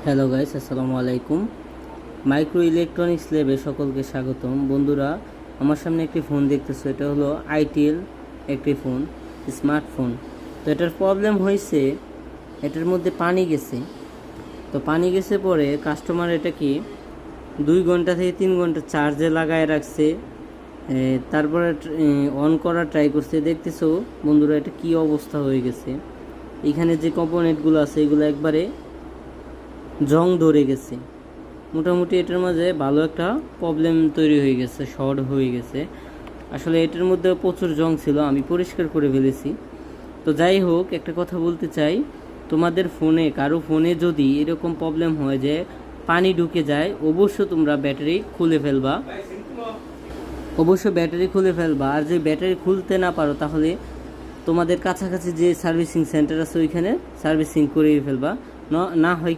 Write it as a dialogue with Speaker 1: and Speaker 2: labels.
Speaker 1: Hello guys, আসসালামু আলাইকুম। Micro electronics ল্যাবে সকলকে স্বাগতম। বন্ধুরা, আমার সামনে একটি ফোন দেখতেছো, এটা হলো আইটেল একটি ফোন, স্মার্টফোন। তো এটার প্রবলেম হয়েছে, এটার মধ্যে পানি গেছে। তো পানি গেছে পরে কাস্টমার এটাকে 2 ঘন্টা থেকে 3 ঘন্টা চার্জে লাগায় রাখছে। তারপরে অন করার ট্রাই করছে। দেখতেছো বন্ধুরা, এটা কি অবস্থা হয়ে গেছে। এখানে যে কম্পোনেন্টগুলো আছে এগুলো একবারে জং ধরে গেছে। মোটামুটি এটার মাঝে ভালো একটা প্রবলেম তৈরি হয়ে গেছে, শর্ট হয়ে গেছে। আসলে এটার মধ্যে প্রচুর জং ছিল, আমি পরিষ্কার করে ফেলেছি। তো যাই হোক, একটা কথা বলতে চাই, তোমাদের ফোনে কারো ফোনে যদি এরকম প্রবলেম হয় যে পানি ঢুকে যায়, তোমরা ব্যাটারি খুলে ফেলবা। ব্যাটারি খুলে ফেলবা। আর যে ব্যাটারি খুলতে না পারো, তাহলে তোমাদের কাছাকাছি যে সার্ভিসিং সেন্টার আছে ওইখানে সার্ভিসিং করিয়ে ফেলবা। না হয়